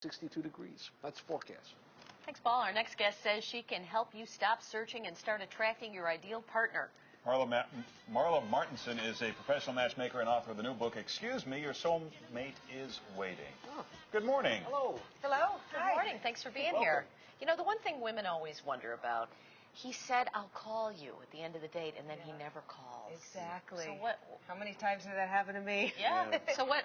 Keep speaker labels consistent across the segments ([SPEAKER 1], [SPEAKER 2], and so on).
[SPEAKER 1] 62 degrees. That's forecast.
[SPEAKER 2] Thanks, Paul. Our next guest says she can help you stop searching and start attracting your ideal partner.
[SPEAKER 3] Marla Martenson is a professional matchmaker and author of the new book, Excuse Me, Your Soulmate is Waiting.
[SPEAKER 1] Oh.
[SPEAKER 3] Good morning.
[SPEAKER 1] Hello.
[SPEAKER 2] Hello. Good morning. Thanks for being here. You know, the one thing women always wonder about, he said, I'll call you at the end of the date, and then he never calls.
[SPEAKER 4] Exactly.
[SPEAKER 2] So what?
[SPEAKER 4] How many times did that happen to me?
[SPEAKER 2] Yeah. So what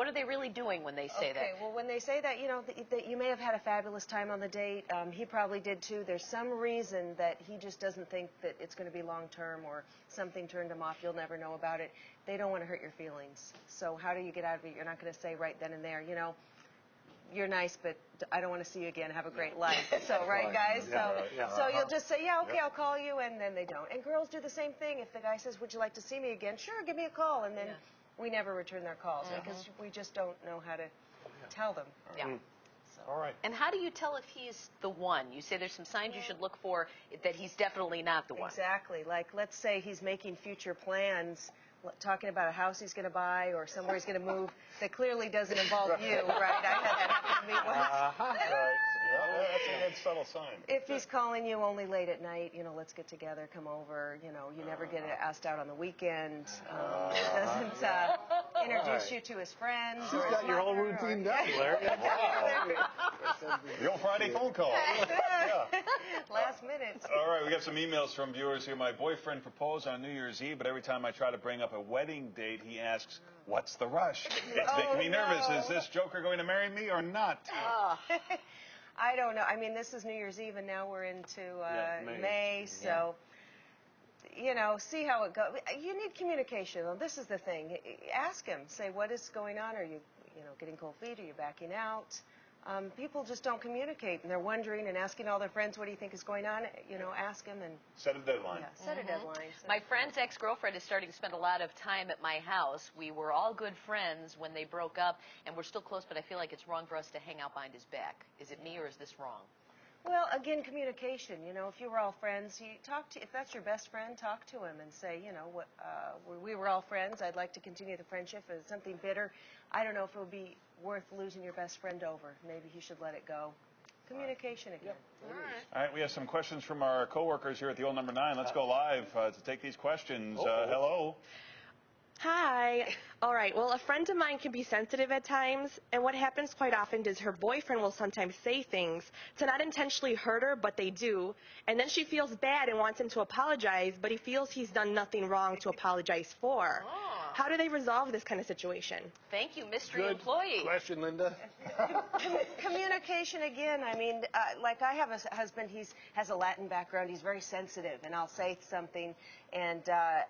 [SPEAKER 2] are they really doing when they say that?
[SPEAKER 4] Okay, well, when they say that, you know, that you may have had a fabulous time on the date. He probably did too. There's some reason that he just doesn't think that it's going to be long term, or something turned him off. You'll never know about it. They don't want to hurt your feelings. So how do you get out of it? You're not going to say right then and there, you know, you're nice, but I don't want to see you again. Have a great life. So, right, guys? So you'll just say, yeah, okay, I'll call you, and then they don't. And girls do the same thing. If the guy says, would you like to see me again? Sure, give me a call. And then we never return their calls because we just don't know how to tell them.
[SPEAKER 2] Yeah.
[SPEAKER 4] So.
[SPEAKER 1] All right.
[SPEAKER 2] And how do you tell if he's the one? You say there's some signs you should look for that he's definitely not the one.
[SPEAKER 4] Exactly. Like, let's say he's making future plans, talking about a house he's going to buy or somewhere he's going to move that clearly doesn't involve you, right? I had that happen to me once.
[SPEAKER 3] That's a good subtle sign.
[SPEAKER 4] If he's calling you only late at night, you know, let's get together, come over, you know, you never get asked out on the weekend, doesn't introduce you to his friends.
[SPEAKER 1] She's got your whole routine down, Larry.
[SPEAKER 3] The old Friday phone call.
[SPEAKER 4] Last minute.
[SPEAKER 3] All right, we got some emails from viewers here. My boyfriend proposed on New Year's Eve, but every time I try to bring up a wedding date, he asks, what's the rush? It's making me nervous. Is this joker going to marry me or not?
[SPEAKER 4] I don't know. I mean, this is New Year's Eve, and now we're into May, so, you know, see how it goes. You need communication. Well, this is the thing. Ask him. Say, what is going on? Are you getting cold feet? Are you backing out? People just don't communicate, and they're wondering and asking all their friends, what do you think is going on? You know, ask them and
[SPEAKER 3] set a deadline.
[SPEAKER 4] Yeah, set a deadline.
[SPEAKER 2] My friend's ex-girlfriend is starting to spend a lot of time at my house. We were all good friends when they broke up, and we're still close, but I feel like it's wrong for us to hang out behind his back. Is it me, or is this wrong?
[SPEAKER 4] Well, again, communication. You know, if you were all friends, if that's your best friend, talk to him and say, you know, we were all friends. I'd like to continue the friendship. If it's something bitter, I don't know if it would be worth losing your best friend over. Maybe he should let it go. Communication again.
[SPEAKER 3] All right, we have some questions from our coworkers here at the old number 9. Let's go live to take these questions. Hello.
[SPEAKER 5] Hi. All right. Well, a friend of mine can be sensitive at times, and what happens quite often is her boyfriend will sometimes say things to not intentionally hurt her, but they do, and then she feels bad and wants him to apologize, but he feels he's done nothing wrong to apologize for. How do they resolve this kind of situation?
[SPEAKER 2] Thank you, mystery employee.
[SPEAKER 1] Good question, Linda.
[SPEAKER 4] Communication again. I mean, like I have a husband, he has a Latin background. He's very sensitive, and I'll say something, and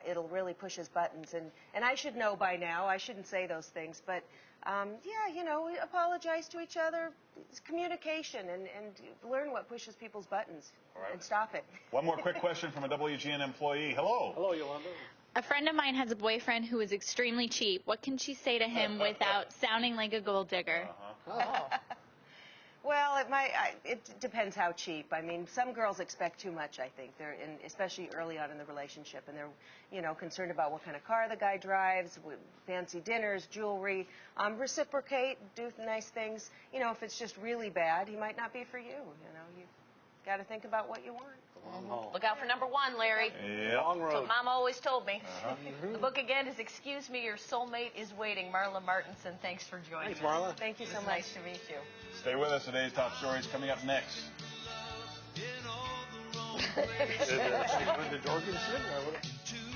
[SPEAKER 4] it'll really push his buttons. And I should know by now. I shouldn't say those things, but yeah, you know, we apologize to each other. It's communication, and learn what pushes people's buttons, and stop it.
[SPEAKER 3] One more quick question from a WGN employee. Hello.
[SPEAKER 1] Hello, Yolanda.
[SPEAKER 6] A friend of mine has a boyfriend who is extremely cheap. What can she say to him without sounding like a gold digger?
[SPEAKER 4] Well, it depends how cheap. I mean, some girls expect too much, I think. Especially early on in the relationship, and they're, you know, concerned about what kind of car the guy drives, fancy dinners, jewelry. Reciprocate, do nice things. You know, if it's just really bad, he might not be for you. You know, you got to think about what you want.
[SPEAKER 2] Look out for number 1, Larry.
[SPEAKER 1] Long road.
[SPEAKER 2] That's what Mom always told me. The book again is Excuse Me, Your Soulmate is Waiting. Marla Martenson, thanks for joining
[SPEAKER 1] Thanks, Marla.
[SPEAKER 4] Thank you so much.
[SPEAKER 2] Nice to meet you.
[SPEAKER 3] Stay with us. Today's top stories coming up next.
[SPEAKER 1] Linda Jorgensen?